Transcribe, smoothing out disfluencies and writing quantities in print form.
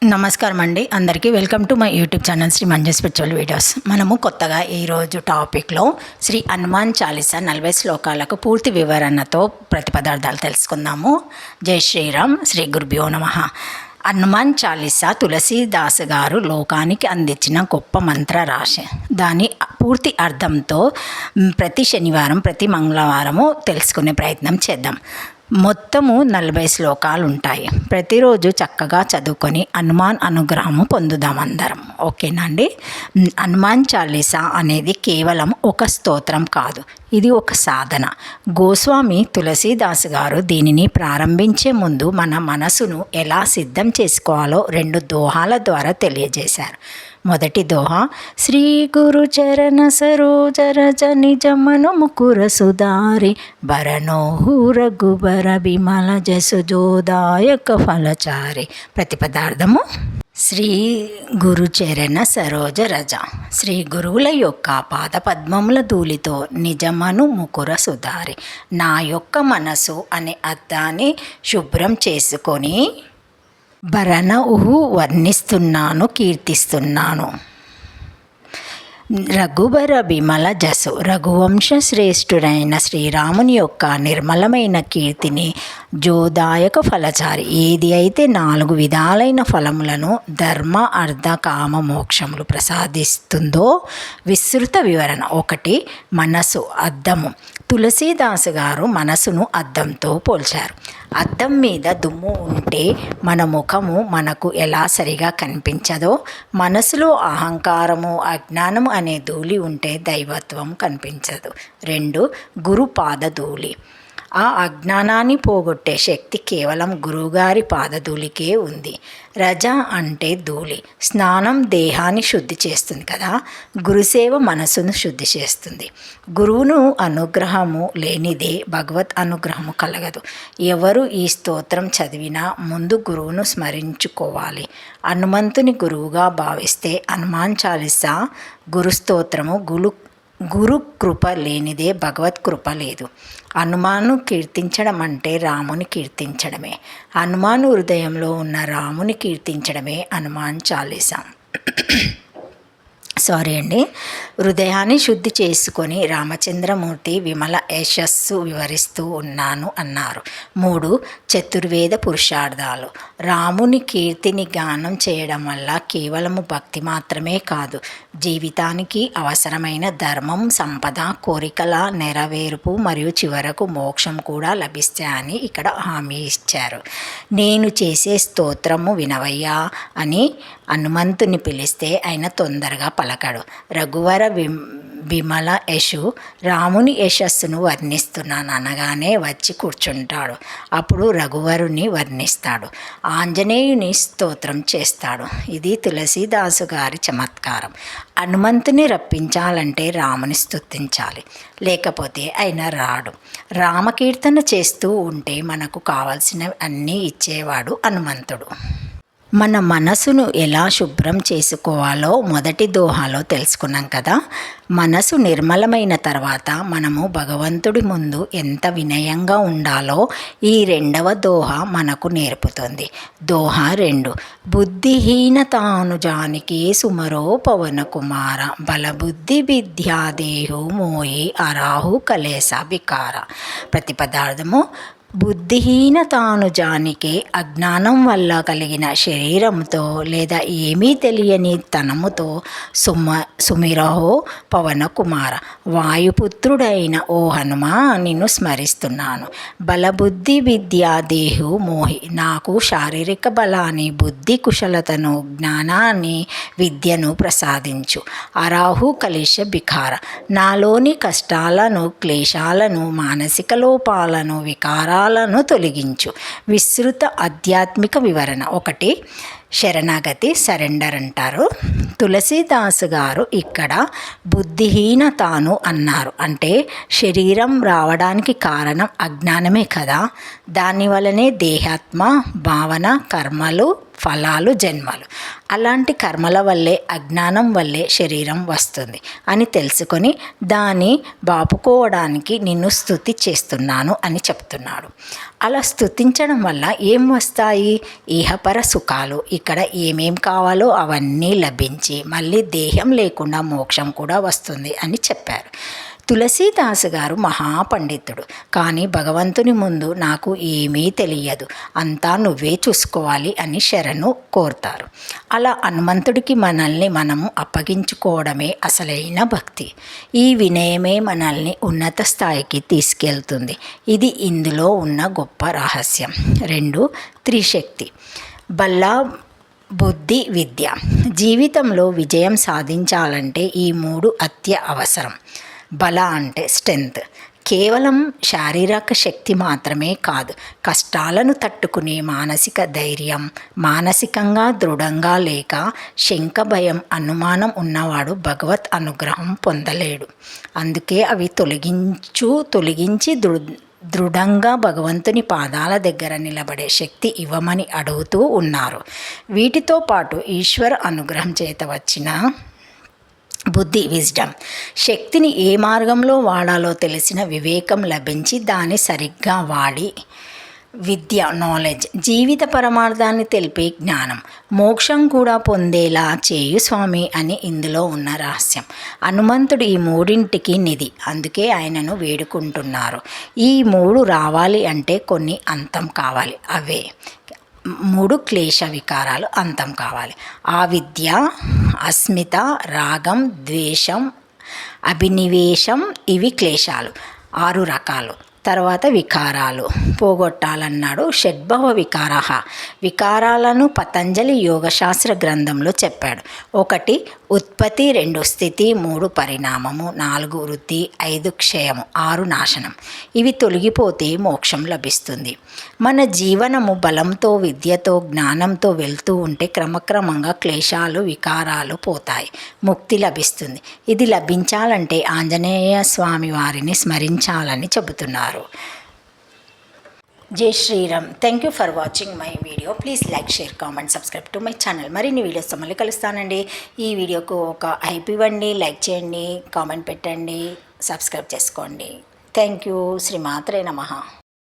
నమస్కారం అండి అందరికీ welcome to my YouTube channel Shri Manju spiritual videos. మనము కొత్తగా ఈరోజు టాపిక్లో శ్రీ హనుమాన్ చాలీసా 40 శ్లోకాలకు పూర్తి వివరణతో ప్రతిపదార్థాలు తెలుసుకుందాము. జై శ్రీరామ్. శ్రీ గురుభ్యో నమః. హనుమాన్ చాలీసా తులసీదాస్ గారు లోకానికి అందించిన గొప్ప మంత్ర రాశి. దాని పూర్తి అర్థంతో ప్రతి శనివారం ప్రతి మంగళవారము తెలుసుకునే ప్రయత్నం చేద్దాం. మొత్తము 40 శ్లోకాలు ఉంటాయి. ప్రతిరోజు చక్కగా చదువుకొని హనుమాన్ అనుగ్రహము పొందుదాం అందరం. ఓకేనా అండి? హనుమాన్ చాలీసా అనేది కేవలం ఒక స్తోత్రం కాదు, ఇది ఒక సాధన. గోస్వామి తులసీదాస్ గారు దీనిని ప్రారంభించే ముందు మన మనసును ఎలా సిద్ధం చేసుకోవాలో 2 దోహాల ద్వారా తెలియజేశారు. మొదటి దోహ, శ్రీ గురు చరణ సరోజ రజ నిజ మను ముకుర సుధారి భరణోహు రఘుబర విమల జసు జోదాయక ఫలచారి. ప్రతిపదార్థము, శ్రీ గురు చరణ సరోజ రజ, శ్రీ గురువుల యొక్క పాదపద్మముల ధూళితో నిజమను ముకుర సుధారి, నా యొక్క మనసు అనే అర్థాన్ని శుభ్రం చేసుకొని భరణుహు వర్ణిస్తున్నాను, కీర్తిస్తున్నాను. రఘుబర విమల జసు, రఘువంశ శ్రేష్ఠుడైన శ్రీరాముని యొక్క నిర్మలమైన కీర్తిని, జోదాయక ఫలచారి, ఏది అయితే 4 విధాలైన ఫలములను ధర్మ అర్థ కామ మోక్షములు ప్రసాదిస్తుందో విస్తృత వివరణ. 1. మనసు అద్దము. తులసీదాస్ గారు మనసును అద్దంతో పోల్చారు. అద్దం మీద దుమ్ము ఉంటే మన ముఖము మనకు ఎలా సరిగా కనిపించదో, మనసులో అహంకారము అజ్ఞానము అనే ధూళి ఉంటే దైవత్వం కనిపించదు. 2. గురుపాద ధూళి. ఆ అజ్ఞానాన్ని పోగొట్టే శక్తి కేవలం గురువుగారి పాదధూళికే ఉంది. రజ అంటే ధూళి. స్నానం దేహాన్ని శుద్ధి చేస్తుంది కదా, గురుసేవ మనసును శుద్ధి చేస్తుంది. గురువును అనుగ్రహము లేనిదే భగవత్ అనుగ్రహము కలగదు. ఎవరు ఈ స్తోత్రం చదివినా ముందు గురువును స్మరించుకోవాలి. హనుమంతుని గురువుగా భావిస్తే హనుమాన్ చాలీసా గురుస్తోత్రము. గురు కృప లేనిదే భగవత్ కృప లేదు. హనుమాను కీర్తించడం అంటే రాముని కీర్తించడమే. హనుమాను హృదయంలో ఉన్న రాముని కీర్తించడమే హనుమాన్ చాలీసా. హృదయాన్ని శుద్ధి చేసుకొని రామచంద్రమూర్తి విమల యశస్సు వివరిస్తూ ఉన్నాను అన్నారు. 3. చతుర్వేద పురుషార్థాలు. రాముని కీర్తిని గానం చేయడం వల్ల కేవలము భక్తి మాత్రమే కాదు, జీవితానికి అవసరమైన ధర్మం, సంపద, కోరికల నెరవేర్పు మరియు చివరకు మోక్షం కూడా లభిస్తాయని ఇక్కడ హామీ ఇచ్చారు. నేను చేసే స్తోత్రము వినవయ్యా అని హనుమంతుని పిలిస్తే ఆయన తొందరగా పలకడు. రఘువర విమల యశు, రాముని యశస్సును వర్ణిస్తున్నాను అనగానే వచ్చి కూర్చుంటాడు. అప్పుడు రఘువరుని వర్ణిస్తాడు, ఆంజనేయుని స్తోత్రం చేస్తాడు. ఇది తులసీదాసు గారి చమత్కారం. హనుమంతుని రప్పించాలంటే రాముని స్తుతించాలి, లేకపోతే ఆయన రాడు. రామకీర్తన చేస్తూ ఉంటే మనకు కావాల్సినవి అన్నీ ఇచ్చేవాడు హనుమంతుడు. మన మనసును ఎలా శుభ్రం చేసుకోవాలో మొదటి దోహాలో తెలుసుకున్నాం కదా. మనసు నిర్మలమైన తర్వాత మనము భగవంతుడి ముందు ఎంత వినయంగా ఉండాలో ఈ 2వ దోహ మనకు నేర్పుతుంది. దోహ 2. బుద్ధిహీనతానుజానికి సుమరో పవన కుమార బలబుద్ధి విద్యాదేహు మోయి అరాహు కలేస వికార. ప్రతిపదార్థము, బుద్ధిహీనతానుజానికి అజ్ఞానం వల్ల కలిగిన శరీరంతో లేదా ఏమీ తెలియని తనముతో సుమిరహో పవన కుమార, వాయుపుత్రుడైన ఓ హనుమా నిన్ను స్మరిస్తున్నాను. బలబుద్ధి విద్యా దేహు మోహి, నాకు శారీరక బలాన్ని, బుద్ధి కుశలతను, జ్ఞానాన్ని, విద్యను ప్రసాదించు. అరాహు కలిష బికార, నాలోని కష్టాలను, క్లేశాలను, మానసిక లోపాలను, వికారాలను తొలగించు. విస్తృత ఆధ్యాత్మిక వివరణ. 1. శరణాగతి, సరెండర్ అంటారు. తులసీదాసు గారు ఇక్కడ బుద్ధిహీనతాను అన్నారు. అంటే శరీరం రావడానికి కారణం అజ్ఞానమే కదా. దానివల్లనే దేహాత్మ భావన, కర్మలు, ఫలాలు జన్మలు. అలాంటి కర్మల వల్లే అజ్ఞానం వల్లే శరీరం వస్తుంది అని తెలుసుకొని దాన్ని బాపుకోవడానికి నిన్ను స్తుతి చేస్తున్నాను అని చెప్తున్నాడు. అలా స్తుతించడం వల్ల ఏం వస్తాయి? ఇహపర సుఖాలు. ఇక్కడ ఏమేం కావాలో అవన్నీ లభించి మళ్ళీ దేహం లేకుండా మోక్షం కూడా వస్తుంది అని చెప్పారు. తులసీదాసు గారు మహాపండితుడు, కానీ భగవంతుని ముందు నాకు ఏమీ తెలియదు, అంతా నువ్వే చూసుకోవాలి అని శరణు కోరుతారు. అలా హనుమంతుడికి మనల్ని మనము అప్పగించుకోవడమే అసలైన భక్తి. ఈ వినయమే మనల్ని ఉన్నత స్థాయికి తీసుకెళ్తుంది. ఇది ఇందులో ఉన్న గొప్ప రహస్యం. 2. త్రిశక్తి. బల్ల, బుద్ధి, విద్య. జీవితంలో విజయం సాధించాలంటే ఈ 3 అవసరం. బల అంటే స్ట్రెంగ్త్, కేవలం శారీరక శక్తి మాత్రమే కాదు, కష్టాలను తట్టుకునే మానసిక ధైర్యం. మానసికంగా దృఢంగా లేక శంక, భయం, అనుమానం ఉన్నవాడు భగవత్ అనుగ్రహం పొందలేడు. అందుకే అవి తొలగించి దృఢంగా భగవంతుని పాదాల దగ్గర నిలబడే శక్తి ఇవ్వమని అడుగుతూ ఉన్నారు. వీటితో పాటు ఈశ్వర అనుగ్రహం చేత వచ్చిన బుద్ధి, విజ్డమ్, శక్తిని ఏ మార్గంలో వాడాలో తెలిసిన వివేకం లభించి దాన్ని సరిగ్గా వాడి, విద్య, నాలెడ్జ్, జీవిత పరమార్థాన్ని తెలిపే జ్ఞానం, మోక్షం కూడా పొందేలా చేయు స్వామి అని ఇందులో ఉన్న రహస్యం. హనుమంతుడు ఈ 3ంటికి నిధి, అందుకే ఆయనను వేడుకుంటున్నారు. ఈ 3 రావాలి అంటే కొన్ని అంతం కావాలి. అవే 3 క్లేశ వికారాలు అంతం కావాలి. ఆ విద్య, అస్మిత, రాగం, ద్వేషం, అభినివేశం, ఇవి క్లేశాలు 6 రకాలు. తర్వాత వికారాలు పోగొట్టాలన్నాడు. షడ్భవ వికార, వికారాలను పతంజలి యోగశాస్త్ర గ్రంథంలో చెప్పాడు. 1 ఉత్పత్తి, 2 స్థితి, 3 పరిణామము, 4 వృద్ధి, 5 క్షయము, 6 నాశనం. ఇవి తొలగిపోతే మోక్షం లభిస్తుంది. మన జీవనము బలంతో, విద్యతో, జ్ఞానంతో వెళ్తూ ఉంటే క్రమక్రమంగా క్లేశాలు, వికారాలు పోతాయి, ముక్తి లభిస్తుంది. ఇది లభించాలంటే ఆంజనేయ స్వామి వారిని స్మరించాలని చెబుతున్నారు. జై Shriram. Thank you for watching my video. Please like, share, comment, subscribe to my channel. మరిన్ని వీడియోస్తో మళ్ళీ కలుస్తానండి. ఈ వీడియోకు ఒక హైప్ ఇవ్వండి, లైక్ చేయండి, కామెంట్ పెట్టండి, సబ్స్క్రైబ్ చేసుకోండి. Thank you. శ్రీమాత్రే నమః.